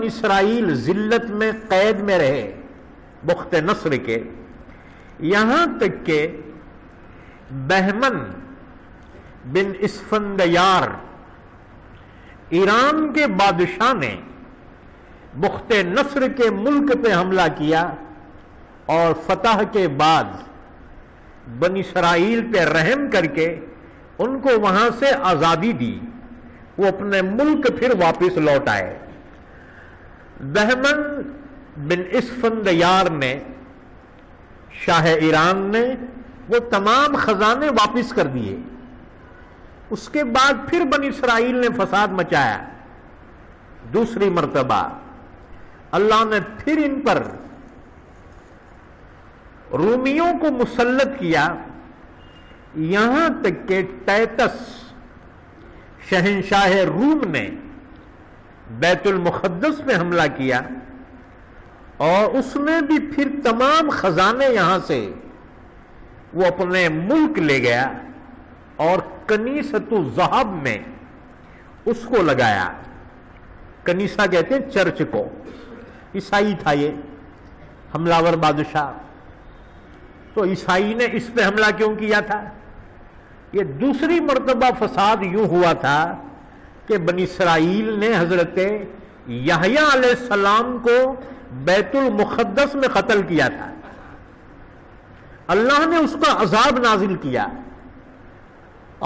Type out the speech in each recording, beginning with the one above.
بنی اسرائیل ذلت میں قید میں رہے بخت نصر کے، یہاں تک کہ بہمن بن اسفندیار ایران کے بادشاہ نے بخت نصر کے ملک پہ حملہ کیا اور فتح کے بعد بنی اسرائیل پہ رحم کر کے ان کو وہاں سے آزادی دی، وہ اپنے ملک پھر واپس لوٹ آئے۔ بہمن بن اسفندیار نے، شاہ ایران نے، وہ تمام خزانے واپس کر دیے۔ اس کے بعد پھر بنی اسرائیل نے فساد مچایا، دوسری مرتبہ اللہ نے پھر ان پر رومیوں کو مسلط کیا، یہاں تک کہ ٹائٹس شہنشاہ روم نے بیت المقدس پہ حملہ کیا اور اس نے بھی پھر تمام خزانے یہاں سے وہ اپنے ملک لے گیا اور کنیسۃ الذہب میں اس کو لگایا۔ کنیسہ کہتے ہیں چرچ کو، عیسائی تھا یہ حملہ بادشاہ، تو عیسائی نے اس پہ حملہ کیوں کیا تھا؟ یہ دوسری مرتبہ فساد یوں ہوا تھا کہ بنی اسرائیل نے حضرت یحییٰ علیہ السلام کو بیت المقدس میں قتل کیا تھا، اللہ نے اس کا عذاب نازل کیا،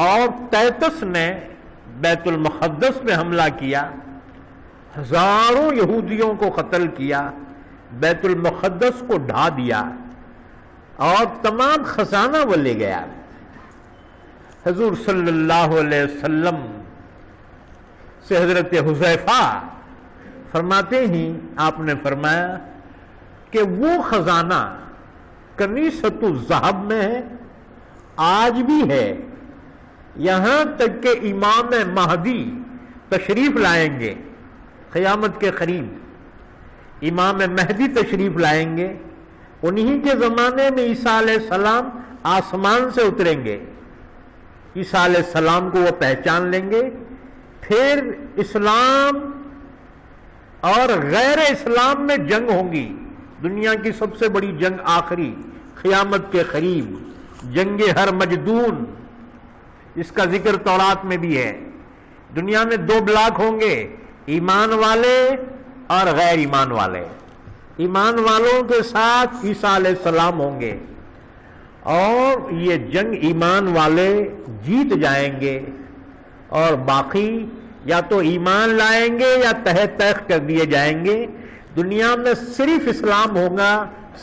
اور ٹائٹس نے بیت المقدس میں حملہ کیا، ہزاروں یہودیوں کو قتل کیا، بیت المقدس کو ڈھا دیا اور تمام خزانہ وہ لے گیا۔ حضور صلی اللہ علیہ وسلم سے حضرت حذیفہ فرماتے ہی آپ نے فرمایا کہ وہ خزانہ کنیسۃ الذہب میں ہے، آج بھی ہے، یہاں تک کہ امام مہدی تشریف لائیں گے قیامت کے قریب، امام مہدی تشریف لائیں گے، انہی کے زمانے میں عیسیٰ علیہ السلام آسمان سے اتریں گے، عیسیٰ علیہ السلام کو وہ پہچان لیں گے، پھر اسلام اور غیر اسلام میں جنگ ہوں گی، دنیا کی سب سے بڑی جنگ آخری قیامت کے قریب، جنگ ہر مجدون، اس کا ذکر تورات میں بھی ہے۔ دنیا میں دو بلاک ہوں گے، ایمان والے اور غیر ایمان والے۔ ایمان والوں کے ساتھ عیسیٰ علیہ السلام ہوں گے اور یہ جنگ ایمان والے جیت جائیں گے، اور باقی یا تو ایمان لائیں گے یا تحت تیخ کر دیے جائیں گے۔ دنیا میں صرف اسلام ہوگا،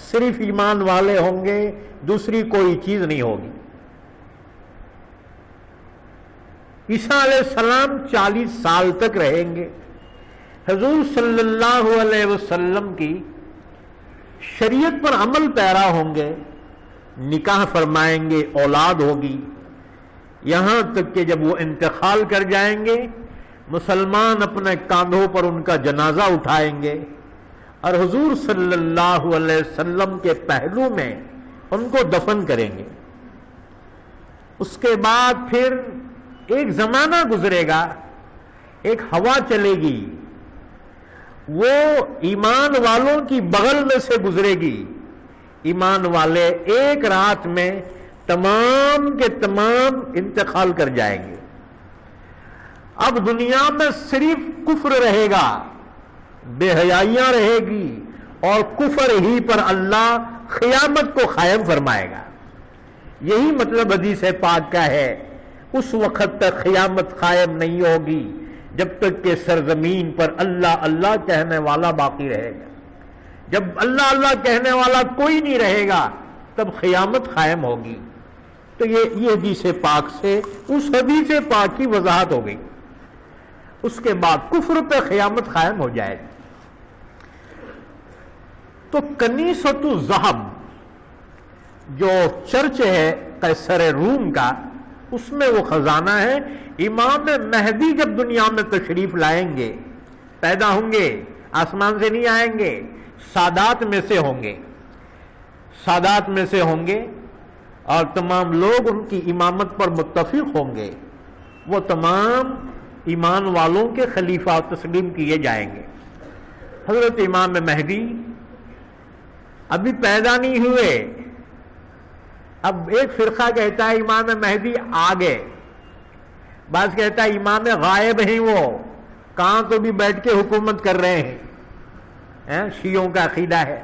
صرف ایمان والے ہوں گے، دوسری کوئی چیز نہیں ہوگی۔ عیسیٰ علیہ السلام 40 سال تک رہیں گے، حضور صلی اللہ علیہ وسلم کی شریعت پر عمل پیرا ہوں گے، نکاح فرمائیں گے، اولاد ہوگی، یہاں تک کہ جب وہ انتقال کر جائیں گے مسلمان اپنے کاندھوں پر ان کا جنازہ اٹھائیں گے اور حضور صلی اللہ علیہ وسلم کے پہلو میں ان کو دفن کریں گے۔ اس کے بعد پھر ایک زمانہ گزرے گا، ایک ہوا چلے گی، وہ ایمان والوں کی بغل میں سے گزرے گی، ایمان والے ایک رات میں تمام کے تمام انتقال کر جائیں گے۔ اب دنیا میں صرف کفر رہے گا، بے حیائیاں رہے گی، اور کفر ہی پر اللہ قیامت کو قائم فرمائے گا۔ یہی مطلب حدیث پاک کا ہے، اس وقت تک قیامت قائم نہیں ہوگی جب تک کہ سرزمین پر اللہ اللہ کہنے والا باقی رہے گا۔ جب اللہ اللہ کہنے والا کوئی نہیں رہے گا تب قیامت قائم ہوگی۔ تو یہ حدیث پاک سے اس حدیث پاک کی وضاحت ہو گئی۔ اس کے بعد کفر پہ قیامت قائم ہو جائے گی۔ تو کنیسۃ الذہب جو چرچ ہے قیصر روم کا، اس میں وہ خزانہ ہے۔ امام مہدی جب دنیا میں تشریف لائیں گے، پیدا ہوں گے، آسمان سے نہیں آئیں گے، سادات میں سے ہوں گے، سادات میں سے ہوں گے، اور تمام لوگ ان کی امامت پر متفق ہوں گے، وہ تمام ایمان والوں کے خلیفہ تسلیم کیے جائیں گے۔ حضرت امام مہدی ابھی پیدا نہیں ہوئے. اب ایک فرقہ کہتا ہے امام مہدی آ گئے، بعض کہتا ہے امام غائب ہیں، وہ کہاں تو بھی بیٹھ کے حکومت کر رہے ہیں. شیعوں کا عقیدہ ہے،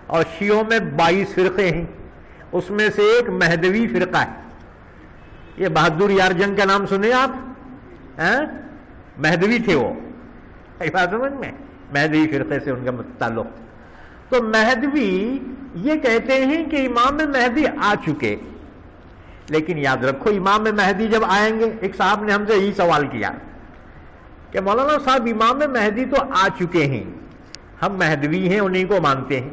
اور شیعوں میں 22 فرقے ہیں، اس میں سے ایک مہدوی فرقہ ہے. یہ بہادر یار جنگ کا نام سنے آپ؟ مہدوی تھے وہ، بات سمجھ میں؟ مہدوی فرقے سے ان کا تعلق. تو مہدوی یہ کہتے ہیں کہ امام مہدی آ چکے، لیکن یاد رکھو امام مہدی جب آئیں گے، ایک صاحب نے ہم سے یہی سوال کیا کہ مولانا صاحب امام مہدی تو آ چکے ہیں، ہم مہدوی ہیں انہیں کو مانتے ہیں.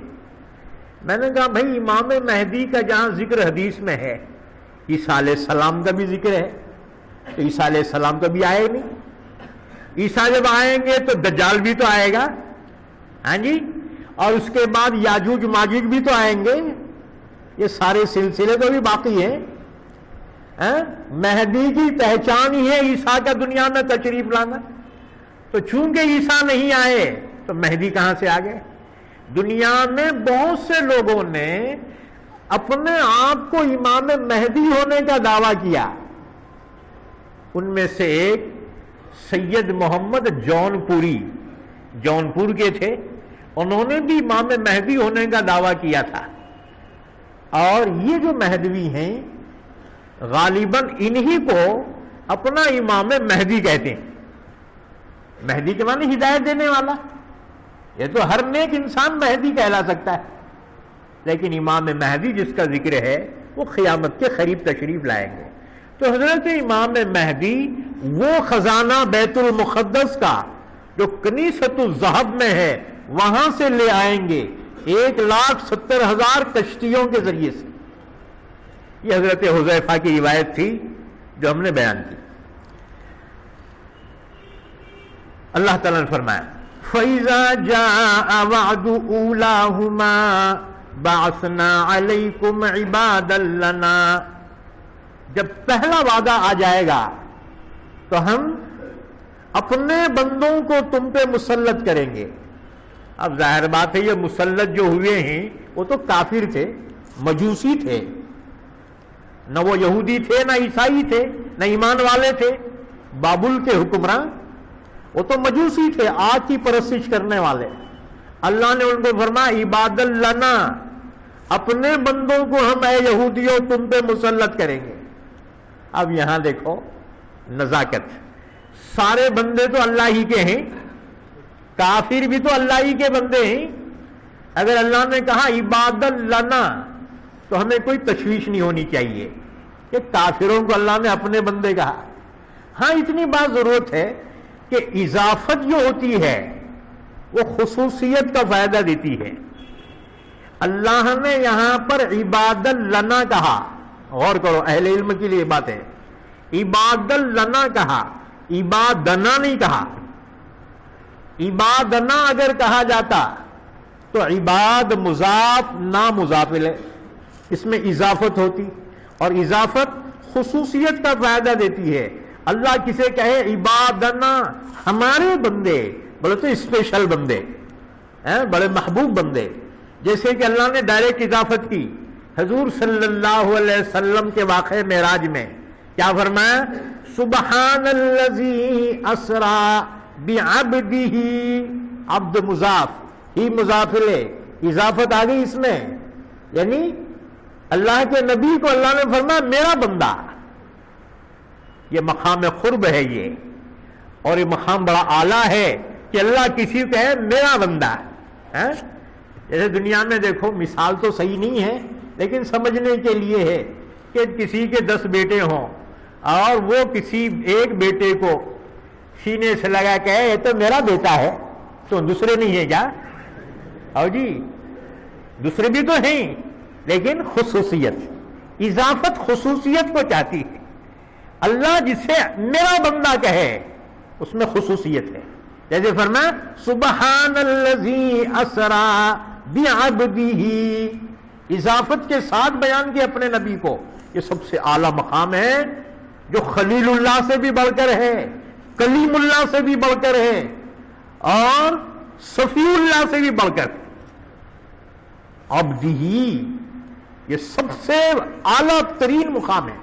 میں نے کہا بھائی امام مہدی کا جہاں ذکر حدیث میں ہے، عیسیٰ علیہ السلام کا بھی ذکر ہے، تو عیسیٰ علیہ السلام تو بھی آئے نہیں. عیسیٰ جب آئیں گے تو دجال بھی تو آئے گا، ہاں جی، اور اس کے بعد یاجوج ماجوج بھی تو آئیں گے. یہ سارے سلسلے تو بھی باقی ہیں. مہدی کی پہچان ہی ہے عیسیٰ کا دنیا میں تشریف لانا. تو چونکہ عیسیٰ نہیں آئے تو مہدی کہاں سے آ گئے؟ دنیا میں بہت سے لوگوں نے اپنے آپ کو امام مہدی ہونے کا دعویٰ کیا. ان میں سے ایک سید محمد جون پوری، جونپور کے تھے، انہوں نے بھی امام مہدی ہونے کا دعویٰ کیا تھا. اور یہ جو مہدوی ہیں غالباً انہی کو اپنا امام مہدی کہتے ہیں. مہدی کے معنی ہدایت دینے والا. یہ تو ہر نیک انسان مہدی کہلا سکتا ہے، لیکن امام مہدی جس کا ذکر ہے وہ قیامت کے قریب تشریف لائیں گے. تو حضرت امام مہدی وہ خزانہ بیت المقدس کا جو کنیسۃ الذہب میں ہے وہاں سے لے آئیں گے 1,70,000 کشتیوں کے ذریعے سے. یہ حضرت حذیفہ کی روایت تھی جو ہم نے بیان کی. اللہ تعالیٰ نے فرمایا فَإِذَا جَاءَ وَعْدُ أُولَاهُمَا بَعَثْنَا عَلَيْكُمْ عِبَادًا لَنَا. جب پہلا وعدہ آ جائے گا تو ہم اپنے بندوں کو تم پہ مسلط کریں گے. اب ظاہر بات ہے یہ مسلط جو ہوئے ہیں وہ تو کافر تھے، مجوسی تھے، نہ وہ یہودی تھے نہ عیسائی تھے نہ ایمان والے تھے. بابل کے حکمراں وہ تو مجوسی تھے، آگ کی پرستش کرنے والے. اللہ نے ان کو فرمایا عباد لنا، اپنے بندوں کو ہم اے یہودیوں تم پہ مسلط کریں گے. اب یہاں دیکھو نزاکت، سارے بندے تو اللہ ہی کے ہیں، کافر بھی تو اللہ ہی کے بندے ہیں. اگر اللہ نے کہا عباد لنا تو ہمیں کوئی تشویش نہیں ہونی چاہیے کہ کافروں کو اللہ نے اپنے بندے کہا. ہاں اتنی بات ضرورت ہے کہ اضافت جو ہوتی ہے وہ خصوصیت کا فائدہ دیتی ہے. اللہ نے یہاں پر عباد لنا کہا، غور کرو اہل علم کے لیے بات ہے، عباد لنا کہا، عبادنا نہیں کہا. عبادنا اگر کہا جاتا تو عباد مضاف نا مضاف الیہ، اس میں اضافت ہوتی، اور اضافت خصوصیت کا فائدہ دیتی ہے. اللہ کسے کہے عبادنا، ہمارے بندے، بولے تو اسپیشل بندے، بڑے محبوب بندے. جیسے کہ اللہ نے ڈائریکٹ اضافت کی حضور صلی اللہ علیہ وسلم کے واقعے معراج میں، کیا فرمایا؟ سبحان الذی اسرا بعبدہ، عبد مضاف ہی مضاف الیہ، اضافت آ گئی اس میں. یعنی اللہ کے نبی کو اللہ نے فرمایا میرا بندہ. یہ مقام قرب ہے یہ، اور یہ مقام بڑا اعلیٰ ہے کہ اللہ کسی کو کہے میرا بندہ. جیسے دنیا میں دیکھو مثال تو صحیح نہیں ہے لیکن سمجھنے کے لیے ہے کہ کسی کے 10 بیٹے ہوں اور وہ کسی ایک بیٹے کو سینے سے لگا کہ یہ تو میرا بیٹا ہے، تو دوسرے نہیں ہے کیا؟ اور جی دوسرے بھی تو ہیں، لیکن خصوصیت، اضافت خصوصیت کو چاہتی ہے. اللہ جسے میرا بندہ کہے اس میں خصوصیت ہے. جیسے فرمایا سبحان الذی اسرا بعبدہ، اضافت کے ساتھ بیان کیا اپنے نبی کو. یہ سب سے اعلیٰ مقام ہے جو خلیل اللہ سے بھی بڑھ کر ہے، کلیم اللہ سے بھی بڑھ کر ہے، اور صفی اللہ سے بھی بڑھ کر عبدہی، یہ سب سے اعلیٰ ترین مقام ہے،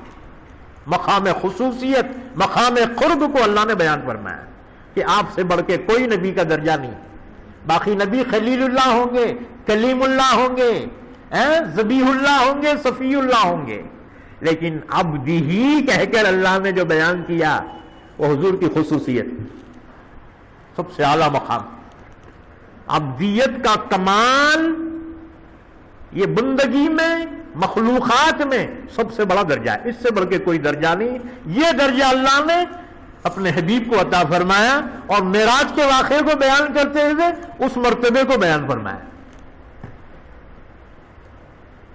مقام خصوصیت، مقام قرب کو اللہ نے بیان فرمایا کہ آپ سے بڑھ کے کوئی نبی کا درجہ نہیں۔ باقی نبی خلیل اللہ ہوں گے، کلیم اللہ ہوں گے، ذبیح اللہ ہوں گے، صفی اللہ ہوں گے، لیکن عبدہی کہہ کر اللہ نے جو بیان کیا وہ حضور کی خصوصیت، سب سے اعلیٰ مقام۔ عبدیت کا کمال یہ بندگی میں، مخلوقات میں سب سے بڑا درجہ ہے، اس سے بڑھ کے کوئی درجہ نہیں۔ یہ درجہ اللہ نے اپنے حبیب کو عطا فرمایا اور معراج کے واقعے کو بیان کرتے ہوئے اس مرتبے کو بیان فرمایا۔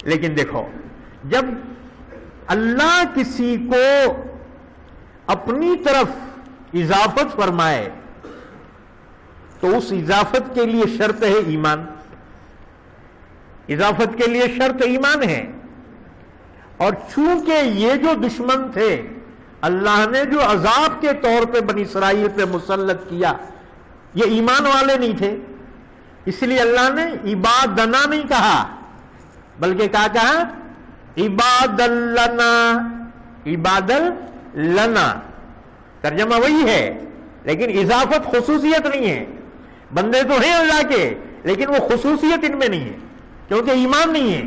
لیکن دیکھو، جب اللہ کسی کو اپنی طرف اضافت فرمائے تو اس اضافت کے لیے شرط ہے ایمان، اضافت کے لیے شرط ایمان ہے۔ اور چونکہ یہ جو دشمن تھے، اللہ نے جو عذاب کے طور پہ بنی اسرائیل پہ مسلط کیا، یہ ایمان والے نہیں تھے، اس لیے اللہ نے عبادنا نہیں کہا، بلکہ کیا کہا؟ عباد لنا، عباد لنا، ترجمہ وہی ہے، لیکن اضافت خصوصیت نہیں ہے۔ بندے تو ہیں اللہ کے، لیکن وہ خصوصیت ان میں نہیں ہے کیونکہ ایمان نہیں ہے۔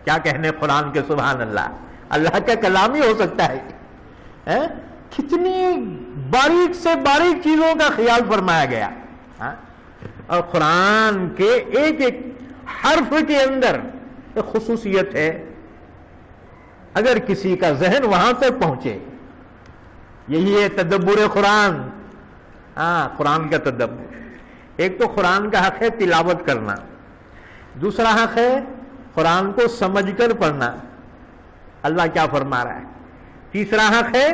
کیا کہنے قرآن کے، سبحان اللہ، اللہ کا کلام ہی ہو سکتا ہے، کتنی باریک سے باریک چیزوں کا خیال فرمایا گیا، اور قرآن کے ایک ایک حرف کے اندر خصوصیت ہے۔ اگر کسی کا ذہن وہاں تک پہنچے، یہی ہے تدبر قرآن۔ قرآن کا تدبر، ایک تو قرآن کا حق ہے تلاوت کرنا، دوسرا حق ہے قرآن کو سمجھ کر پڑھنا، اللہ کیا فرما رہا ہے، تیسرا حق ہے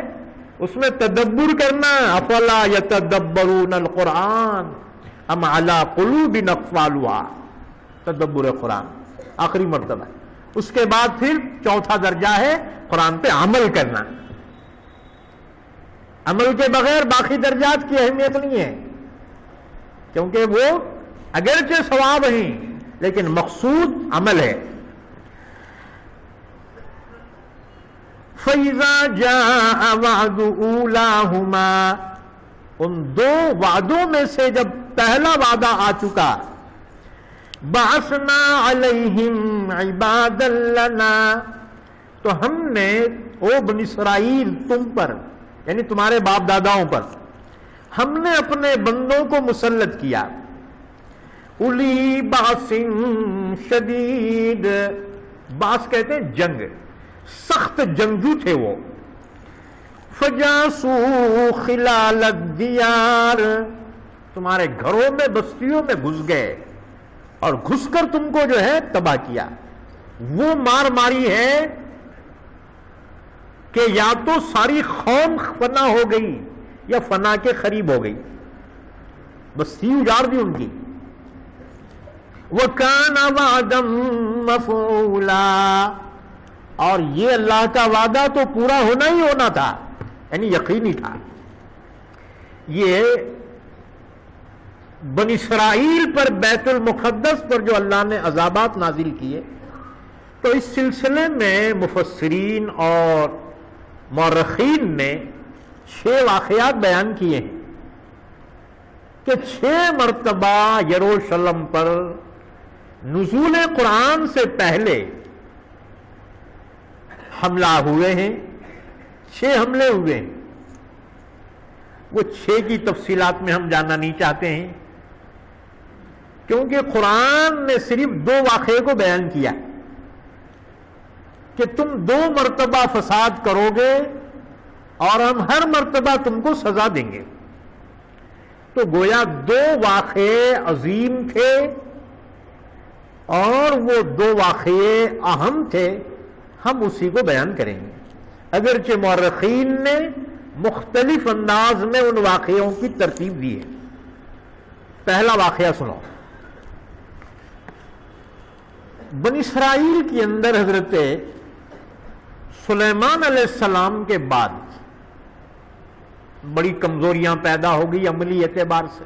اس میں تدبر کرنا، افلا یتدبرون القرآن ام علی قلوب اقفالها، تدبر قرآن آخری مرتبہ۔ اس کے بعد پھر چوتھا درجہ ہے قرآن پہ عمل کرنا، عمل کے بغیر باقی درجات کی اہمیت نہیں ہے، کیونکہ وہ اگرچہ ثواب ہیں لیکن مقصود عمل ہے۔ فَإِذَا جَاءَ وَعْدُ أُولَاهُمَا، ان دو وعدوں میں سے جب پہلا وعدہ آ چکا، بَعَثْنَا عَلَيْهِمْ عِبَادًا لَنَا، تو ہم نے او بنی اسرائیل تم پر، یعنی تمہارے باپ داداؤں پر، ہم نے اپنے بندوں کو مسلط کیا، اولی باس شدید، باس کہتے ہیں جنگ، سخت جنگجو تھے وہ، فجاسو خلال الدیار، تمہارے گھروں میں بستیوں میں گھس گئے اور گھس کر تم کو جو ہے تباہ کیا۔ وہ مار ماری ہے کہ یا تو ساری قوم فنا ہو گئی یا فنا کے قریب ہو گئی، بستی اجاڑ دی ان کی۔ وَكَانَ وَعْدًا مَفْعُولًا، اور یہ اللہ کا وعدہ تو پورا ہونا ہی ہونا تھا، یعنی یقینی تھا۔ یہ بنی اسرائیل پر بیت المقدس پر جو اللہ نے عذابات نازل کیے، تو اس سلسلے میں مفسرین اور مورخین نے 6 واقعات بیان کیے ہیں کہ 6 مرتبہ یروشلم پر نزول قرآن سے پہلے حملہ ہوئے ہیں، 6 حملے ہوئے ہیں۔ وہ 6 کی تفصیلات میں ہم جاننا نہیں چاہتے ہیں، کیونکہ قرآن نے صرف 2 واقعے کو بیان کیا کہ تم 2 مرتبہ فساد کرو گے اور ہم ہر مرتبہ تم کو سزا دیں گے۔ تو گویا 2 واقعے عظیم تھے اور وہ 2 واقعے اہم تھے، ہم اسی کو بیان کریں گے، اگرچہ مورخین نے مختلف انداز میں ان واقعوں کی ترتیب دی ہے۔ پہلا واقعہ سنو۔ بنی اسرائیل کے اندر حضرت سلیمان علیہ السلام کے بعد بڑی کمزوریاں پیدا ہو گئی عملی اعتبار سے۔